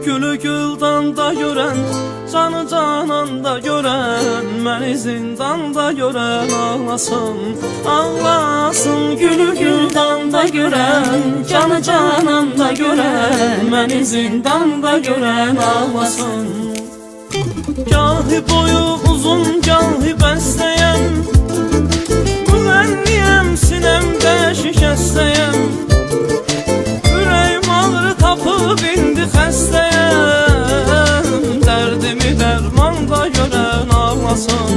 Gülü güldanda gören, canı cananda gören, məni zindanda gören ağlasın, ağlasın. Gülü güldanda gören, canı cananda gören, məni zindanda gören ağlasın. Gahi boyu uzun, gahi bəstəyəm, müğənniyəm, sinəmdə şikəstəyəm. Ürəyim ağrı tapıb indi xəstəyəm, dərdimi dərmanda görən ağlasın.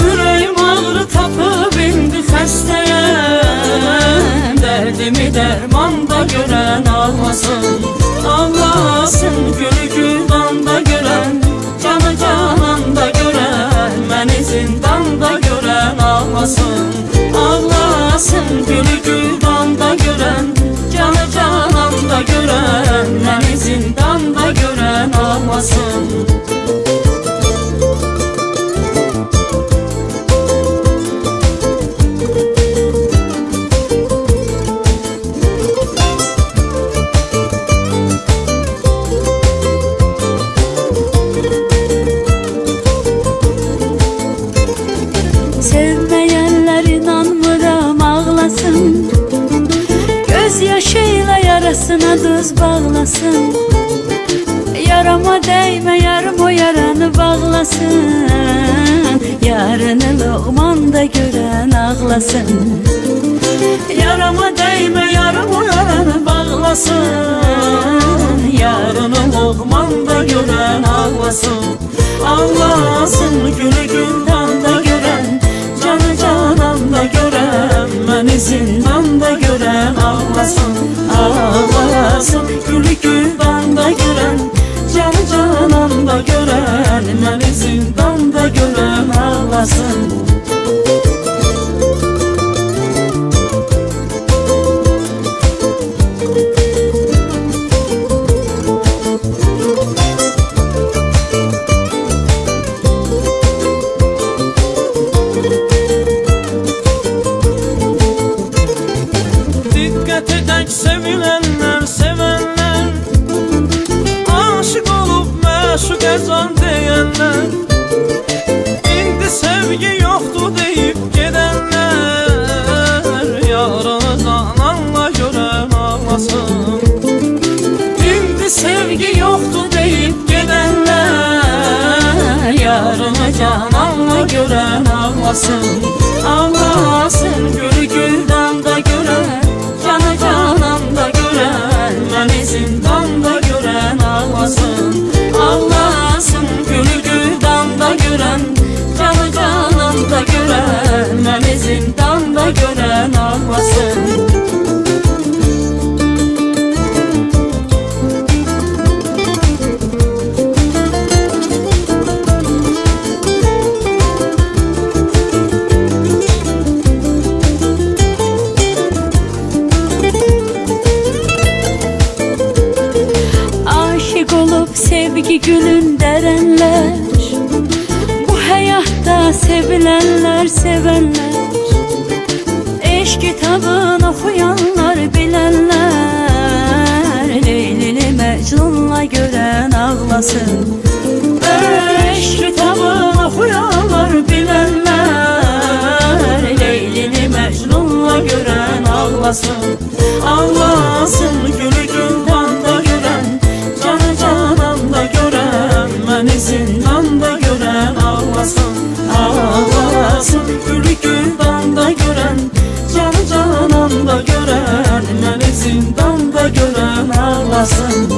Ürəyim ağrı tapıb indi xəstəyəm, dərdimi dərmanda görən ağlasın. Ağlasın, gülü güldanda görən, canı cananda görən, məni zindanda görən ağlasın. Ağlasın, gülü güldanda görən, canı cananda görən, məni zindanda görən ağlasın. Sevməyənlər inanmıram ağlasın, göz yaşıyla yarasına duz bağlasın. Yarama değme yarım o yaranı bağlasın, yarını Loğmanda gören ağlasın. Yarama değme yarım o yaranı bağlasın, yarını Loğmanda gören ağlasın. Ağlasın, gülü güldanda gören, canı cananda gören, məni zindanda gören ağlasın. Ağlasın, gülü güldanda gören, canı cananda gören, məni zindanda gören ağlasın. Diqqət edək sevilenler, sevenler, aşık olup məşuqə can deyənlər, indi sevgi yoxdur deyip gedənlər, yarını cananla görən ağlasın. İndi sevgi yoxdur deyip gedənlər, yarını cananla görən ağlasın. Ağlasın, gülü güldanda görən, canı cananda görən, məni zindanda görən ağlasın. Ağlasın, gülü güldanda görən, canı cananda görən, məni zindanda görən ağlasın. Olup sevgi gülün derenler, bu hayatta sevilenler, sevenler, eşk kitabını okuyanlar, bilenler, Leylili Mecnun'la gören ağlasın. Eşk kitabını okuyanlar, bilenler, Leylili Mecnun'la gören ağlasın. Ağlasın, gülü güldanda gören, canı cananda gören, məni zindanda gören ağlasın. Ağlasın, gülü güldanda gören, canı cananda gören, məni zindanda gören ağlasın.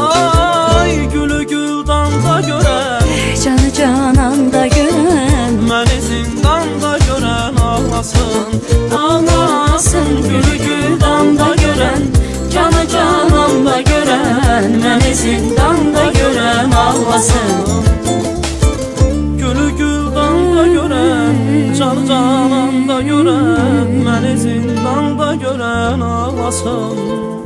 Ay, gülü güldanda gören, canı cananda gören, məni zindanda gören ağlasın. Ağlasın, gülü güldanda gören, canı cananda gören, məni zindanda gören ağlasın. Gülü güldanda gören, canı cananda gören, məni zindanda gören ağlasın.